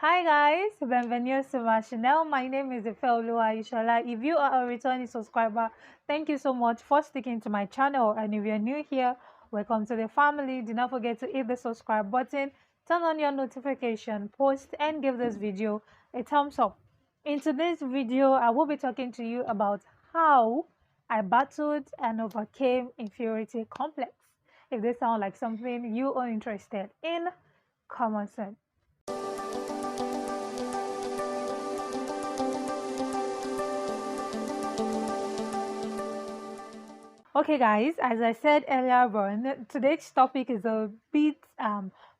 Hi guys, bienvenue to my channel. My name is Ifeoluwa Ishola. If you are a returning subscriber, thank you so much for sticking to my channel. And if you're new here, welcome to the family. Do not forget to hit the subscribe button, turn on your notification, post, and give this video a thumbs up. In today's video, I will be talking to you about how I battled and overcame inferiority complex. If this sounds like something you are interested in, come on, sir. Okay, guys, as I said earlier on, today's topic is a bit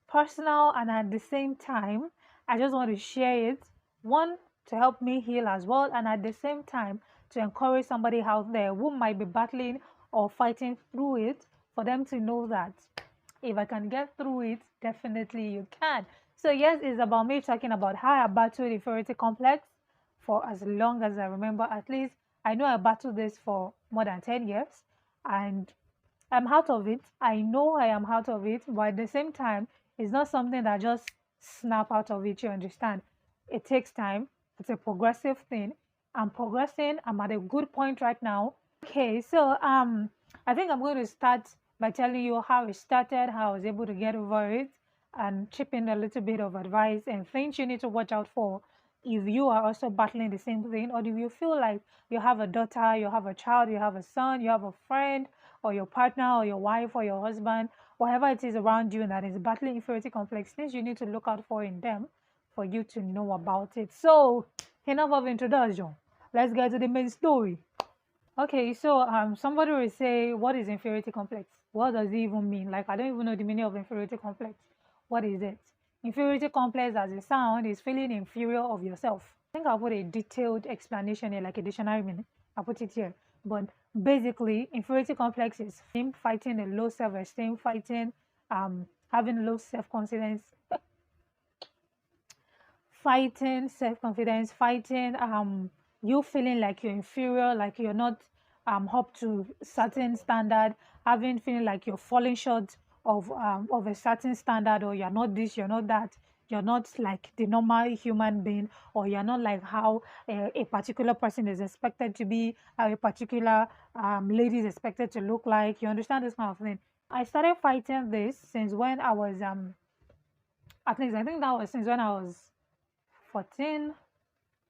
personal, and at the same time, I just want to share it. One, to help me heal as well, and at the same time, to encourage somebody out there who might be battling or fighting through it, for them to know that if I can get through it, definitely you can. So, yes, it's about me talking about how I battled inferiority complex for as long as I remember. At least I know I battled this for more than 10 years, and I'm out of it. I know I am out of it, but at the same time, it's not something that just snap out of it. You understand? It takes time. It's a progressive thing. I'm progressing. I'm at a good point right now. Okay, so I think I'm going to start by telling you how it started, how I was able to get over it, and chip in a little bit of advice and things you need to watch out for if you are also battling the same thing, or if you feel like you have a daughter, you have a child, you have a son, you have a friend, or your partner, or your wife, or your husband, whatever it is around you that is battling inferiority complex, things you need to look out for in them for you to know about it. So, enough of introduction. Let's get to the main story. Okay, so somebody will say, what is inferiority complex? What does it even mean? Like, I don't even know the meaning of inferiority complex. What is it? Inferiority complex, as a sound, is feeling inferior of yourself. I think I'll put a detailed explanation here, like a dictionary meaning. I'll put it here. But basically, inferiority complex is fighting a low self-esteem, fighting having low self-confidence, fighting self-confidence, fighting you feeling like you're inferior, like you're not up to certain standard, having feeling like you're falling short of a certain standard, or you're not this, you're not that, you're not like the normal human being, or you're not like how a particular person is expected to be, how a particular lady is expected to look like. You understand this kind of thing? I started fighting this since when I was at least I think that was since when I was 14,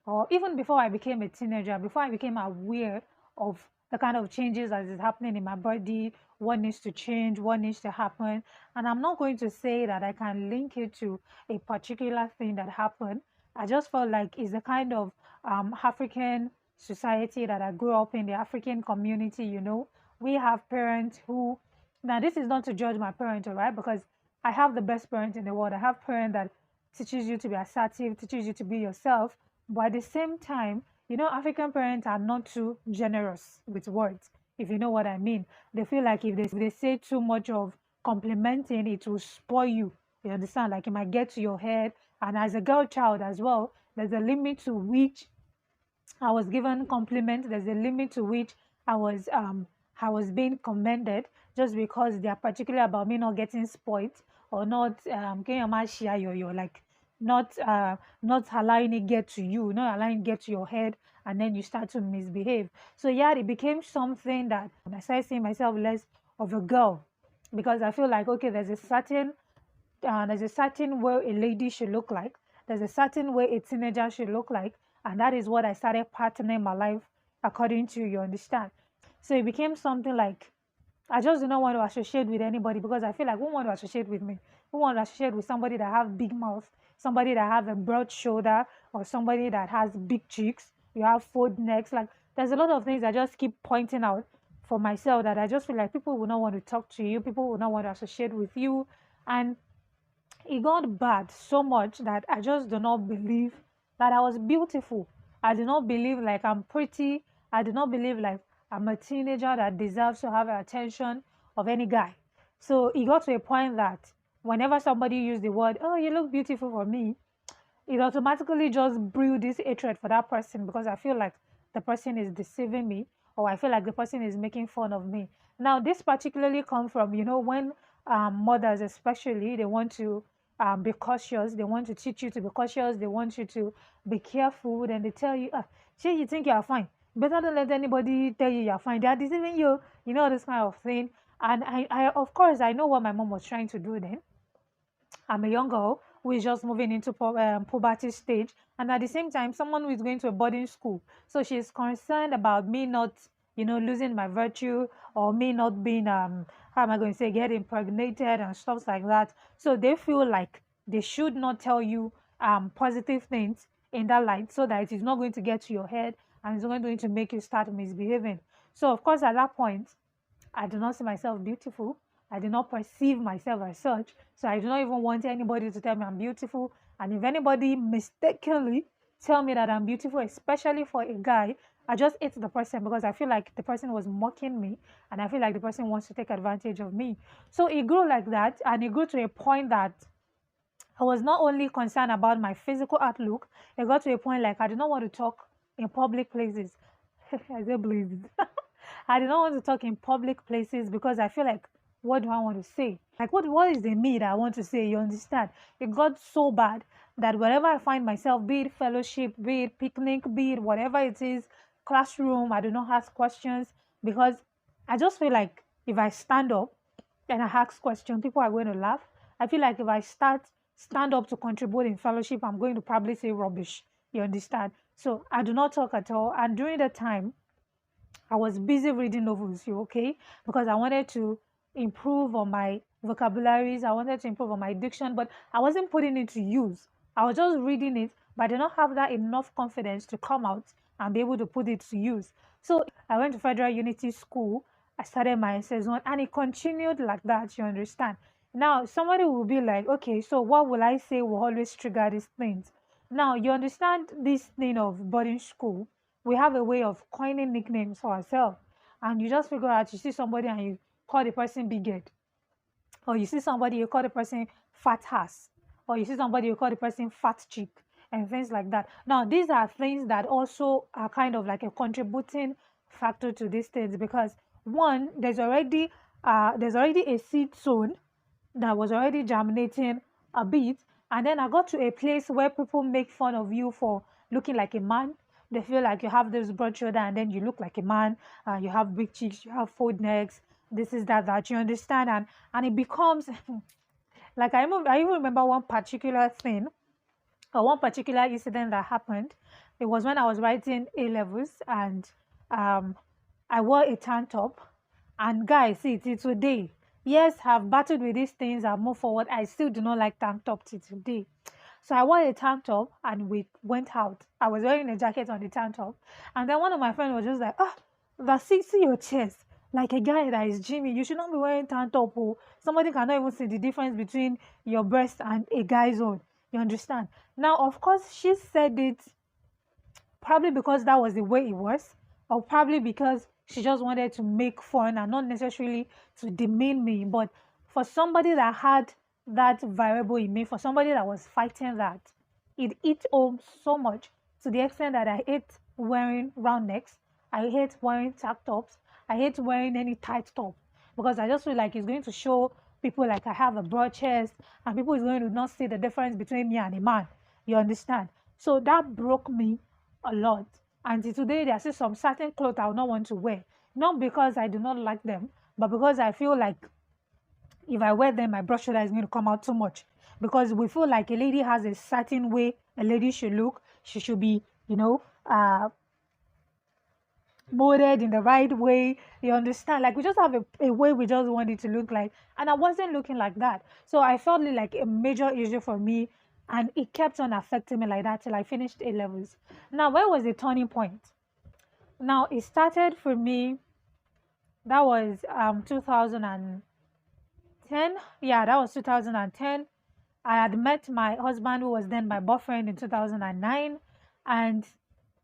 or even before I became a teenager, before I became aware of the kind of changes that is happening in my body, what needs to change, what needs to happen. And I'm not going to say that I can link it to a particular thing that happened. I just felt like it's the kind of African society that I grew up in, the African community, we have parents who, now this is not to judge my parents, all right, because I have the best parents in the world. I have parents that teaches you to be assertive, teaches you to be yourself. But at the same time, African parents are not too generous with words, if you know what I mean. They feel like if they say too much of complimenting, it will spoil you. You understand? Like it might get to your head. And as a girl child as well, there's a limit to which I was given compliments. There's a limit to which I was I was being commended, just because they are particular about me not getting spoiled, or not like not allowing it get to you, not allowing it get to your head, and then you start to misbehave. So yeah, it became something that I started seeing myself less of a girl, because I feel like, okay, there's a certain way a lady should look like. There's a certain way a teenager should look like. And that is what I started patterning my life according to, you understand? So it became something like I just do not want to associate with anybody, because I feel like who want to associate with me? Who want to associate with somebody that have big mouth, somebody that have a broad shoulder, or somebody that has big cheeks, you have fold necks. Like there's a lot of things I just keep pointing out for myself that I just feel like people will not want to talk to you, people will not want to associate with you. And it got bad so much that I just do not believe that I was beautiful. I do not believe like I'm pretty. I do not believe like I'm a teenager that deserves to have the attention of any guy. So it got to a point that whenever somebody used the word, "Oh, you look beautiful," for me, it automatically just brew this hatred for that person, because I feel like the person is deceiving me, or I feel like the person is making fun of me. Now, this particularly comes from, when mothers especially, they want to be cautious. They want to teach you to be cautious. They want you to be careful. And they tell you, sure, you think you are fine. Better don't let anybody tell you you're fine. They are deceiving you, this kind of thing. And of course, I know what my mom was trying to do then. I'm a young girl who is just moving into puberty stage, and at the same time, someone who is going to a boarding school. So she's concerned about me not, losing my virtue, or me not being, how am I going to say, get impregnated and stuff like that. So they feel like they should not tell you positive things in that light, so that it is not going to get to your head and it's not going to make you start misbehaving. So of course, at that point, I do not see myself beautiful. I do not perceive myself as such. So I do not even want anybody to tell me I'm beautiful. And if anybody mistakenly tell me that I'm beautiful, especially for a guy, I just hate the person because I feel like the person was mocking me and I feel like the person wants to take advantage of me. So it grew like that, and it grew to a point that I was not only concerned about my physical outlook, it got to a point like I did not want to talk in public places. I don't believe it. I did not want to talk in public places because I feel like, what do I want to say? Like, what is the me that I want to say? You understand? It got so bad that wherever I find myself, be it fellowship, be it picnic, be it whatever it is, classroom, I do not ask questions because I just feel like if I stand up and I ask questions, people are going to laugh. I feel like if I stand up to contribute in fellowship, I'm going to probably say rubbish. You understand? So I do not talk at all. And during that time, I was busy reading novels, you okay? Because I wanted to improve on my vocabularies, I wanted to improve on my diction, but I wasn't putting it to use. I was just reading it, but I did not have that enough confidence to come out and be able to put it to use. So I went to Federal Unity School. I started my SS1 and it continued like that, you understand? Now, somebody will be like, okay, so what will I say will always trigger these things? Now, you understand this thing of boarding school, we have a way of coining nicknames for ourselves. And you just figure out, you see somebody and you call the person big head, or you see somebody, you call the person fat ass, or you see somebody, you call the person fat cheek, and things like that. Now, these are things that also are kind of like a contributing factor to these things because one, there's already a seed sown that was already germinating a bit. And then I got to a place where people make fun of you for looking like a man. They feel like you have this broad shoulder and then you look like a man. You have big cheeks, you have fold necks. This is that you understand, and it becomes like I even remember one particular thing or one particular incident that happened. It was when I was writing A levels and um, I wore a tank top. And guys, see, till today, yes, I've battled with these things, I've moved forward. I still do not like tank top till today. So I wore a tank top and we went out. I was wearing a jacket on the tank top. And then one of my friends was just like, see your chest. Like a guy that is Jimmy, you should not be wearing tank top. Oh. Somebody cannot even see the difference between your breast and a guy's own. You understand? Now, of course, she said it probably because that was the way it was, or probably because she just wanted to make fun and not necessarily to demean me. But for somebody that had that variable in me, for somebody that was fighting that, it hit home so much to the extent that I hate wearing round necks, I hate wearing tank tops, I hate wearing any tight top because I just feel like it's going to show people like I have a broad chest and people is going to not see the difference between me and a man. You understand? So that broke me a lot. Until today, there are still some certain clothes I would not want to wear. Not because I do not like them, but because I feel like if I wear them, my broad shoulder is going to come out too much. Because we feel like a lady has a certain way a lady should look. She should be, molded in the right way. You understand? Like we just have a way we just want it to look like. And I wasn't looking like that. So I felt it like a major issue for me. And it kept on affecting me like that till I finished A levels. Now, where was the turning point? Now, it started for me, that was 2010. Yeah, that was 2010. I had met my husband, who was then my boyfriend, in 2009. And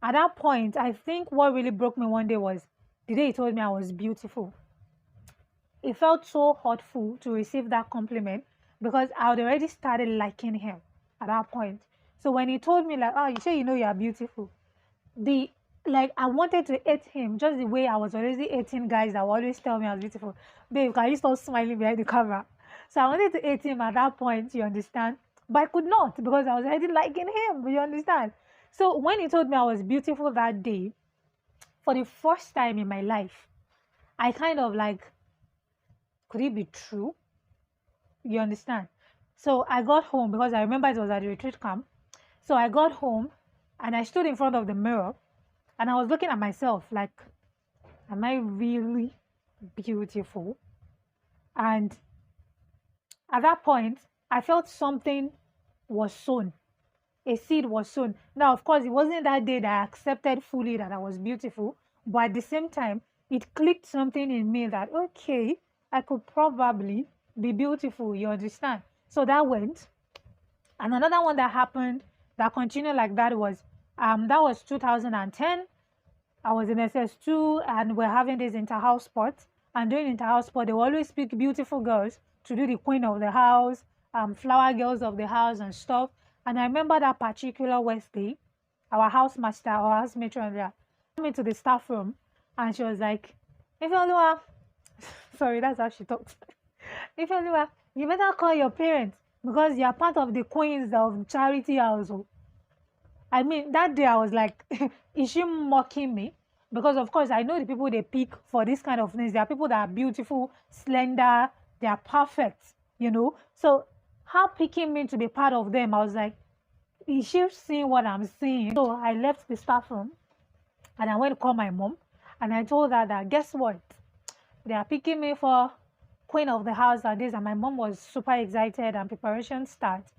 at that point, I think what really broke me one day was the day he told me I was beautiful. It felt so hurtful to receive that compliment because I had already started liking him at that point. So when he told me like, "Oh, you say you know you are beautiful," the like I wanted to hate him just the way I was already hating guys that would always tell me I was beautiful. Babe, can you stop smiling behind the camera? So I wanted to hate him at that point. You understand? But I could not because I was already liking him. You understand? So when he told me I was beautiful that day, for the first time in my life, I kind of like, could it be true? You understand? So I got home because I remember it was at the retreat camp. So I got home and I stood in front of the mirror and I was looking at myself like, am I really beautiful? And at that point, I felt something was sown. A seed was sown. Now, of course, it wasn't that day that I accepted fully that I was beautiful, but at the same time, it clicked something in me that, okay, I could probably be beautiful. You understand? So that went. And another one that happened that continued like that was 2010. I was in SS2 and we're having this inter-house sport. And during inter-house sport, they will always pick beautiful girls to do the queen of the house, flower girls of the house and stuff. And I remember that particular Wednesday, our housemaster or house matron there came into the staff room and she was like, Ifeoluwa, sorry, that's how she talked. Ifeoluwa, you better call your parents because you are part of the queens of charity house. I mean, that day I was like, is she mocking me? Because of course I know the people they pick for this kind of things. There are people that are beautiful, slender, they are perfect, you know. So her picking me to be part of them, I was like, is she seeing what I'm seeing? So I left the staff room and I went to call my mom and I told her that guess what? They are picking me for queen of the house and this, and my mom was super excited and preparation starts.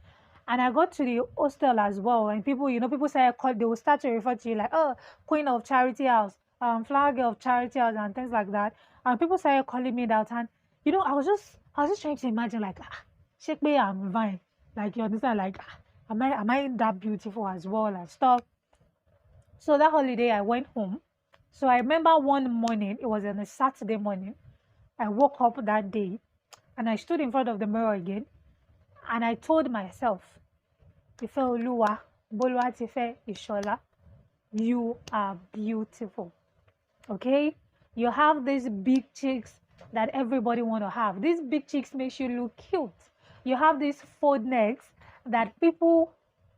And I got to the hostel as well, and people, you know, people say they will start to refer to you like, oh, queen of charity house, flower girl of charity house, and things like that. And people started calling me that, and you know, I was just trying to imagine like, shake me, I'm fine, like you understand, like, am I that beautiful as well and stuff. So that holiday, I went home. So I remember one morning, it was on a Saturday morning. I woke up that day, and I stood in front of the mirror again, and I told myself, Ifeoluwa, Boluwatife Ishola, you are beautiful. Okay? You have these big cheeks that everybody want to have. These big cheeks makes you look cute. You have these fold necks that people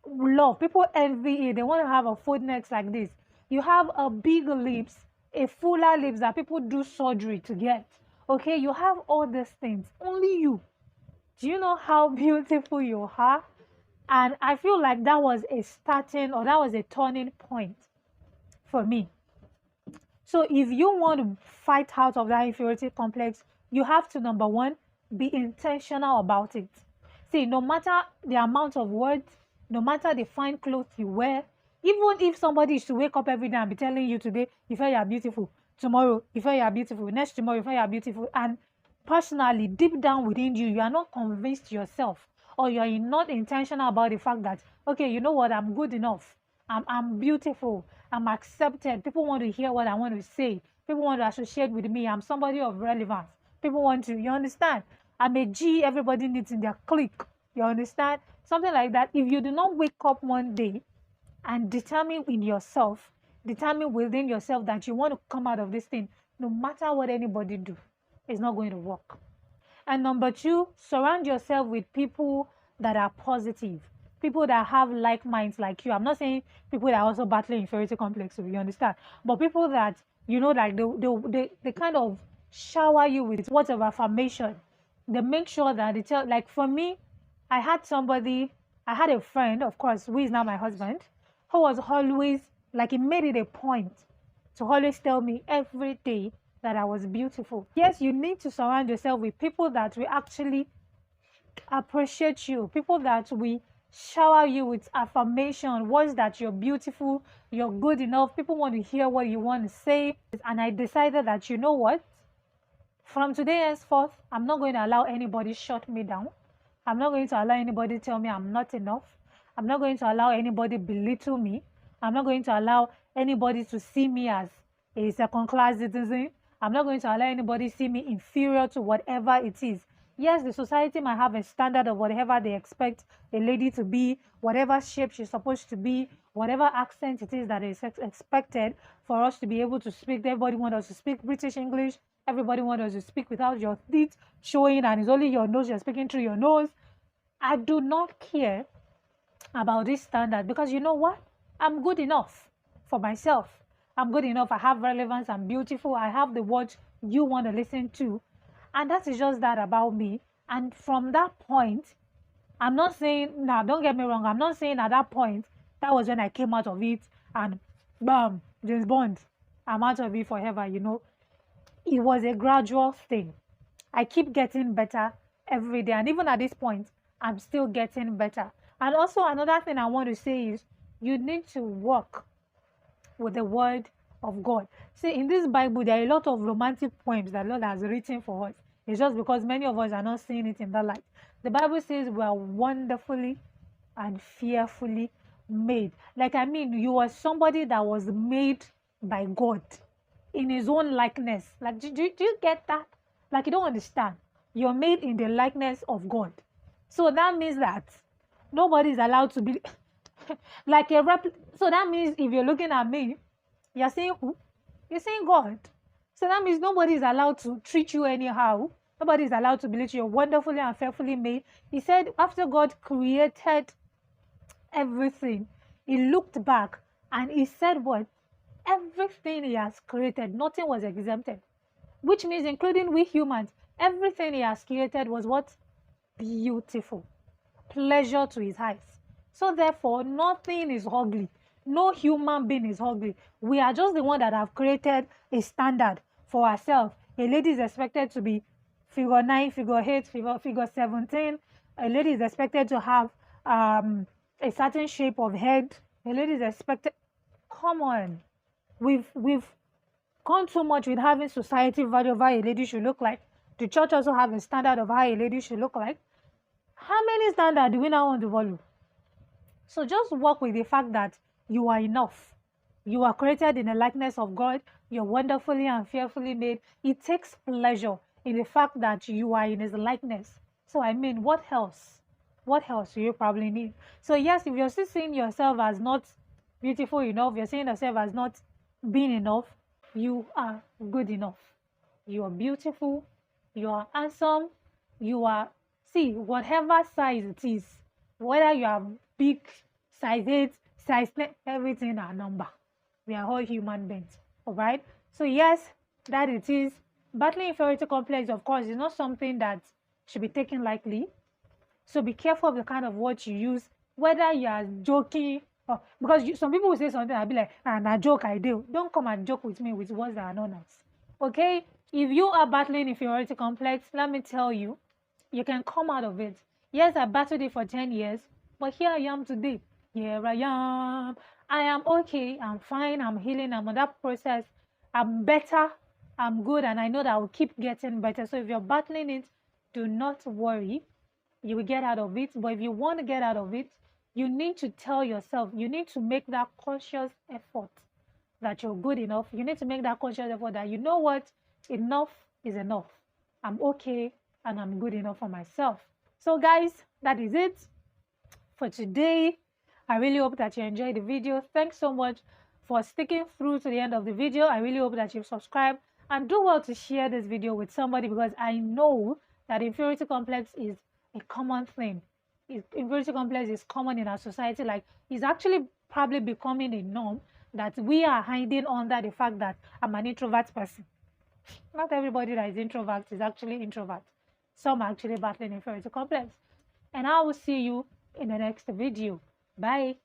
love. People envy it. They want to have a fold necks like this. You have a big lips, a fuller lips that people do surgery to get. Okay? You have all these things. Only you. Do you know how beautiful you are? And I feel like that was a starting or that was a turning point for me. So if you want to fight out of that inferiority complex, you have to, number one, be intentional about it. See, no matter the amount of words, no matter the fine clothes you wear, even if somebody is to wake up every day and be telling you today, you feel you are beautiful, tomorrow, you feel you are beautiful, next tomorrow, you feel you are beautiful, and personally, deep down within you, you are not convinced yourself or you are not intentional about the fact that, okay, you know what, I'm good enough. I'm beautiful. I'm accepted. People want to hear what I want to say. People want to associate with me. I'm somebody of relevance. People want to, you understand? I'm a G everybody needs in their clique. You understand? Something like that. If you do not wake up one day and determine in yourself, determine within yourself that you want to come out of this thing, no matter what anybody do, it's not going to work. And number two, surround yourself with people that are positive, people that have like minds like you. I'm not saying people that are also battling inferiority complex, so you understand, but people that, you know, like they kind of shower you with words of affirmation. They make sure that they tell, like for me, I had somebody, I had a friend, of course, who is now my husband, who was always like, he made it a point to always tell me every day that I was beautiful. Yes, you need to surround yourself with people that will actually appreciate you, people that will shower you with affirmation, words that you're beautiful, you're good enough. People want to hear what you want to say. And I decided that, you know what? From today henceforth, I'm not going to allow anybody shut me down. I'm not going to allow anybody tell me I'm not enough. I'm not going to allow anybody belittle me. I'm not going to allow anybody to see me as a second-class citizen. I'm not going to allow anybody see me inferior to whatever it is. Yes, the society might have a standard of whatever they expect a lady to be, whatever shape she's supposed to be, whatever accent it is that is expected for us to be able to speak. Everybody wants us to speak British English. Everybody wants us to speak without your teeth showing, and it's only your nose, you're speaking through your nose. I do not care about this standard, because you know what? I'm good enough for myself. I'm good enough. I have relevance. I'm beautiful. I have the words you want to listen to. And that is just that about me. And from that point, I'm not saying, now don't get me wrong, I'm not saying at that point, that was when I came out of it and bam, James Bond, I'm out of it forever, you know. It was a gradual thing. I keep getting better every day. And even at this point, I'm still getting better. And also, another thing I want to say is you need to work with the word of God. See, in this Bible, there are a lot of romantic poems that Lord has written for us. It's just because many of us are not seeing it in that light. The Bible says we are wonderfully and fearfully made. Like, I mean, you are somebody that was made by God in his own likeness. Like, do you get that? Like, you don't understand. You're made in the likeness of God. So that means that nobody is allowed to be like a so that means if you're looking at me, you're saying who? You're saying God. So that means nobody is allowed to treat you anyhow. Nobody is allowed to believe you're wonderfully and fearfully made. He said after God created everything, he looked back and he said what? Everything he has created, nothing was exempted. Which means including we humans, everything he has created was what? Beautiful. Pleasure to his eyes. So therefore, nothing is ugly. No human being is ugly. We are just the one that have created a standard for ourselves. A lady is expected to be figure 9, figure 8, figure 17. A lady is expected to have a certain shape of head. A lady is expected. Come on, we've gone too much with having society value of how a lady should look like. The church also have a standard of how a lady should look like. How many standards do we now want to follow? So just work with the fact that you are enough. You are created in the likeness of God. You're wonderfully and fearfully made. It takes pleasure in the fact that you are in his likeness. So I mean, what else? What else do you probably need? So yes, if you're still seeing yourself as not beautiful enough, you're seeing yourself as not being enough, you are good enough. You are beautiful. You are handsome. You are, see, whatever size it is, whether you are big, size 8, size 10, everything are number. We are all human beings. All right. So yes, that it is. Battling inferiority complex, of course, is not something that should be taken lightly. So be careful of the kind of words you use, whether you are joking or because some people will say something, I'll be like, nah, joke I do. Don't come and joke with me with words that are not nice. Okay? If you are battling inferiority complex, let me tell you, you can come out of it. Yes, I battled it for 10 years, but here I am today. Here I am. I am okay. I'm fine. I'm healing. I'm on that process. I'm better. I'm good. And I know that I will keep getting better. So if you're battling it, do not worry. You will get out of it. But if you want to get out of it, you need to tell yourself, you need to make that conscious effort that you're good enough. You need to make that conscious effort that you know what? Enough is enough. I'm okay and I'm good enough for myself. So guys, that is it for today. I really hope that you enjoyed the video. Thanks so much for sticking through to the end of the video. I really hope that you've subscribed and do well to share this video with somebody, because I know that inferiority complex is a common thing. Inferiority complex is common in our society. Like, it's actually probably becoming a norm that we are hiding under the fact that I'm an introvert person. Not everybody that is introvert is actually introvert. Some are actually battling inferiority complex. And I will see you in the next video. Bye.